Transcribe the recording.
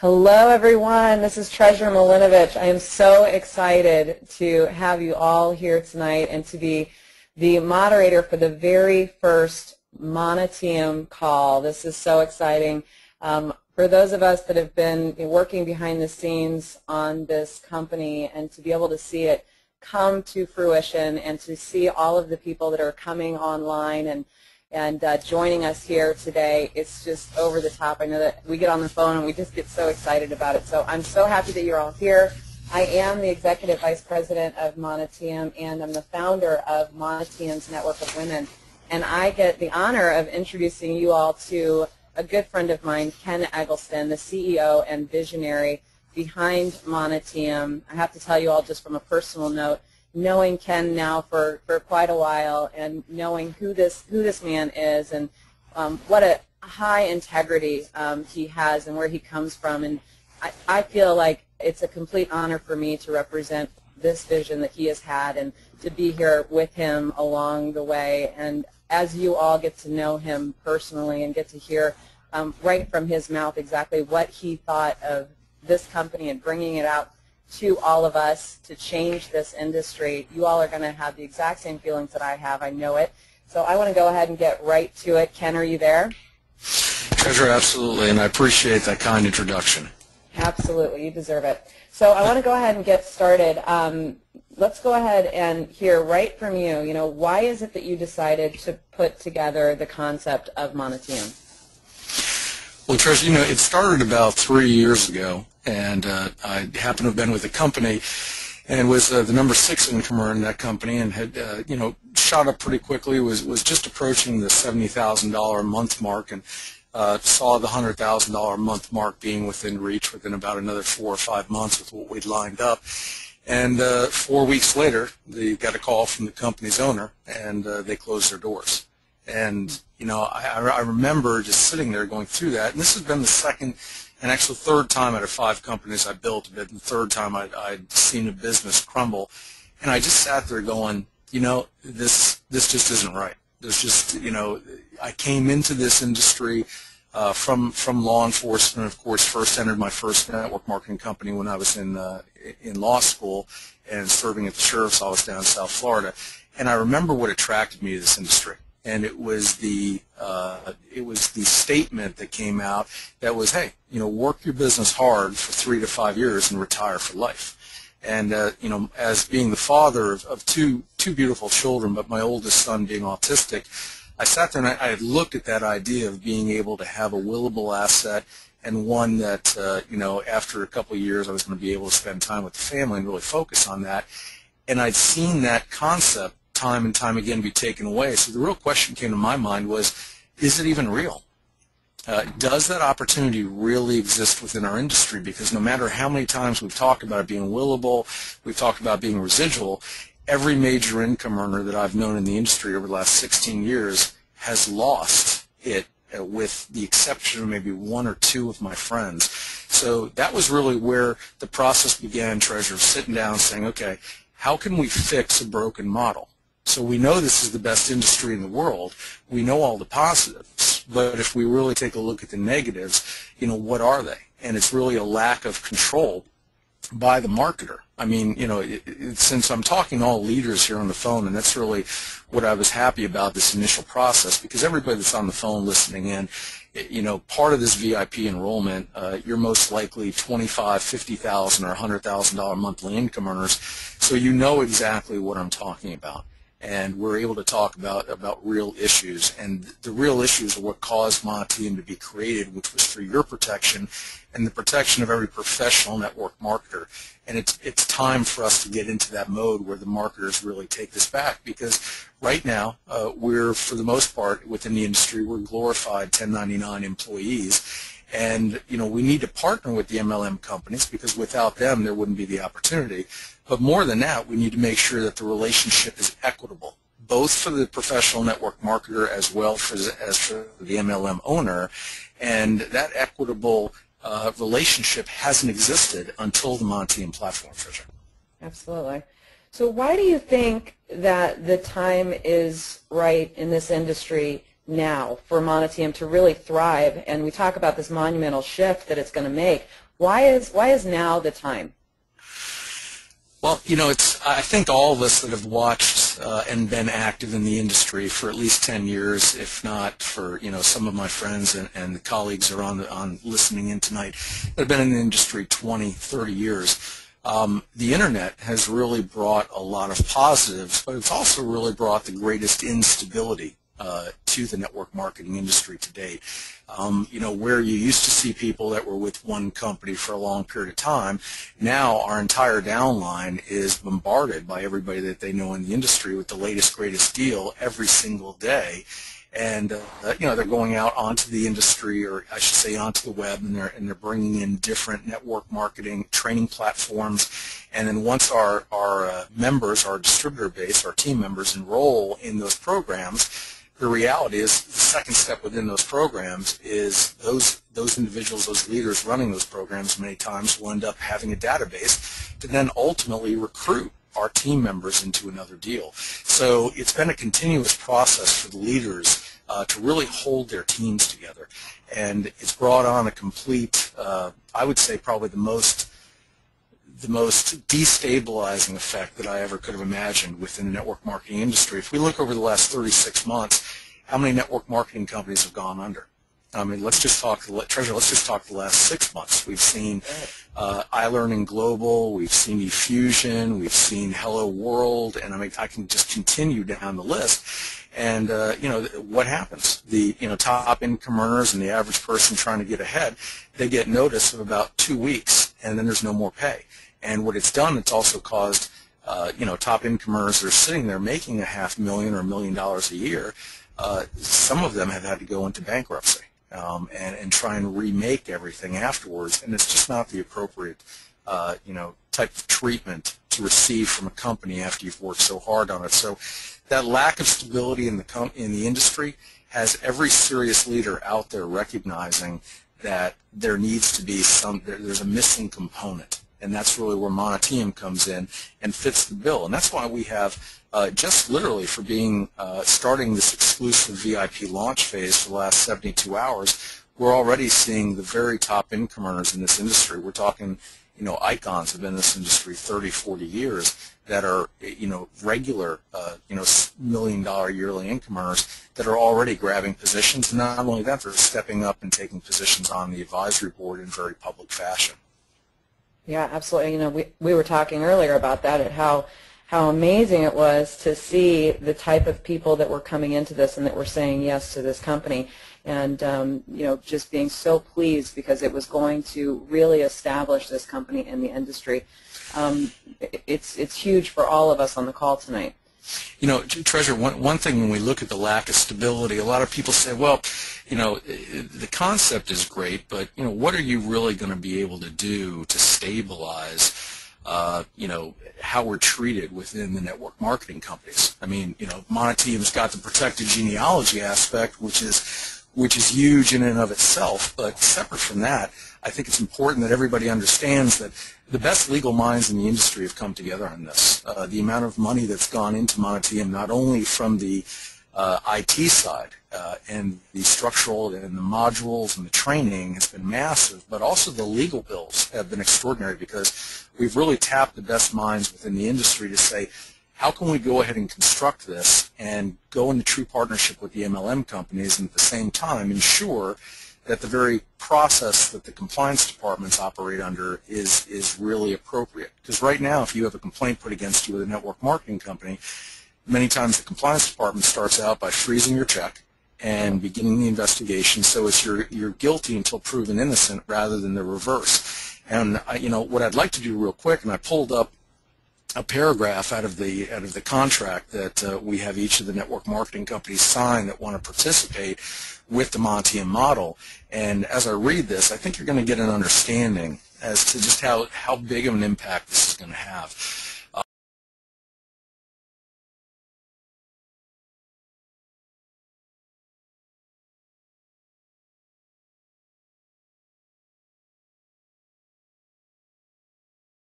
Hello, everyone. This is Treasurer Milinovich. I am so excited to have you all here tonight and to be the moderator for the very first Monitium call. This is so exciting. For those of us that have been working behind the scenes on this company and to be able to see it come to fruition and to see all of the people that are coming online and joining us here today, it's just over the top. I know that we get on the phone and we just get so excited about it. So I'm so happy that you're all here. I am the Executive Vice President of Monitium, and I'm the founder of Monitium's Network of Women. And I get the honor of introducing you all to a good friend of mine, Ken Eggleston, the CEO and visionary behind Monitium. I have to tell you all just from a personal note, knowing Ken now for quite a while and knowing who this man is and what a high integrity he has and where he comes from. And I feel like it's a complete honor for me to represent this vision that he has had and to be here with him along the way. And as you all get to know him personally and get to hear right from his mouth exactly what he thought of this company and bringing it out to all of us to change this industry, you all are going to have the exact same feelings that I have. I know it. So I want to go ahead and get right to it. Ken, are you there? Treasurer, absolutely, and I appreciate that kind introduction. Absolutely. You deserve it. So I want to go ahead and get started. Let's go ahead and hear right from you. You know, why is it that you decided to put together the concept of Monitium? Well, Treasurer, it started about 3 years ago, and I happened to have been with the company and was the number 6 incomer in that company and had, shot up pretty quickly, was just approaching the $70,000 a month mark and saw the $100,000 a month mark being within reach within about another 4 or 5 months with what we'd lined up. And 4 weeks later, they got a call from the company's owner, and they closed their doors. And, I remember just sitting there going through that, and this has been the second and actually third time out of 5 companies I built, but the third time I'd seen a business crumble. And I just sat there going, this just isn't right. There's just, I came into this industry from law enforcement, of course, first entered my first network marketing company when I was in law school and serving at the sheriff's office down in South Florida. And I remember what attracted me to this industry. And it was the statement that came out that was, hey, work your business hard for 3 to 5 years and retire for life. And as being the father of two beautiful children, but my oldest son being autistic, I sat there and I had looked at that idea of being able to have a willable asset and one that after a couple of years I was going to be able to spend time with the family and really focus on that. And I'd seen that concept time and time again be taken away. So the real question came to my mind was, is it even real? Does that opportunity really exist within our industry? Because no matter how many times we've talked about it being willable, we've talked about being residual, every major income earner that I've known in the industry over the last 16 years has lost it, with the exception of maybe 1 or 2 of my friends. So that was really where the process began, Treasurer, sitting down saying, okay, how can we fix a broken model? So we know this is the best industry in the world. We know all the positives, but if we really take a look at the negatives, what are they? And it's really a lack of control by the marketer. I mean, since I'm talking to all leaders here on the phone, and that's really what I was happy about this initial process, because everybody that's on the phone listening in, part of this VIP enrollment, you're most likely 25, 50,000 or $100,000 monthly income earners, so you know exactly what I'm talking about. And we're able to talk about real issues. And the real issues are what caused Monitium to be created, which was for your protection and the protection of every professional network marketer. And it's time for us to get into that mode where the marketers really take this back, because right now we're, for the most part, within the industry, we're glorified 1099 employees. And we need to partner with the MLM companies, because without them there wouldn't be the opportunity. But more than that, we need to make sure that the relationship is equitable, both for the professional network marketer as well as for the MLM owner. And that equitable relationship hasn't existed until the Monitium platform, Tricia. Absolutely. So why do you think that the time is right in this industry now for Monitium to really thrive? And we talk about this monumental shift that it's going to make. Why is now the time? Well, I think all of us that have watched and been active in the industry for at least 10 years, if not for, some of my friends and the colleagues are on listening in tonight that have been in the industry 20, 30 years. The internet has really brought a lot of positives, but it's also really brought the greatest instability to the network marketing industry to date. Where you used to see people that were with one company for a long period of time, now our entire downline is bombarded by everybody that they know in the industry with the latest, greatest deal every single day. And they're going out onto the industry, or I should say onto the web, and they're bringing in different network marketing training platforms. And then once our members, our distributor base, our team members enroll in those programs, the reality is the second step within those programs is those individuals, those leaders running those programs many times will end up having a database to then ultimately recruit our team members into another deal. So it's been a continuous process for the leaders to really hold their teams together. And it's brought on a complete, I would say probably the most destabilizing effect that I ever could have imagined within the network marketing industry. If we look over the last 36 months, how many network marketing companies have gone under? I mean, let's just talk the last 6 months. We've seen iLearning Global, we've seen eFusion, we've seen Hello World, and I mean, I can just continue down the list. And what happens? The top income earners and the average person trying to get ahead, they get notice of about 2 weeks, and then there's no more pay. And what it's done, it's also caused top income earners that are sitting there making $500,000 or $1 million a year. Some of them have had to go into bankruptcy and try and remake everything afterwards, and it's just not the appropriate type of treatment to receive from a company after you've worked so hard on it. So that lack of stability in the industry has every serious leader out there recognizing that there needs to be there's a missing component. And that's really where Monitium comes in and fits the bill. And that's why we have, just literally for being starting this exclusive VIP launch phase for the last 72 hours, we're already seeing the very top income earners in this industry. We're talking, icons have been in this industry 30, 40 years that are, regular, $1 million yearly income earners that are already grabbing positions. And not only that, they're stepping up and taking positions on the advisory board in very public fashion. Yeah, absolutely. We were talking earlier about that, at how amazing it was to see the type of people that were coming into this and that were saying yes to this company, and just being so pleased because it was going to really establish this company in the industry. It's huge for all of us on the call tonight. Treasure, one thing when we look at the lack of stability, a lot of people say, well, the concept is great, but, what are you really going to be able to do to stabilize, how we're treated within the network marketing companies? I mean, Monitium's got the protected genealogy aspect, which is huge in and of itself, but separate from that, I think it's important that everybody understands that the best legal minds in the industry have come together on this. The amount of money that's gone into Monitium, not only from the IT side and the structural and the modules and the training has been massive, but also the legal bills have been extraordinary because we've really tapped the best minds within the industry to say, how can we go ahead and construct this and go into true partnership with the MLM companies and at the same time ensure that the very process that the compliance departments operate under is really appropriate. Because right now, if you have a complaint put against you with a network marketing company, many times the compliance department starts out by freezing your check and beginning the investigation, so it's you're guilty until proven innocent rather than the reverse. And what I'd like to do real quick, and I pulled up a paragraph out of the contract that we have each of the network marketing companies sign that want to participate with the Monitium model. And as I read this, I think you're going to get an understanding as to just how big of an impact this is going to have.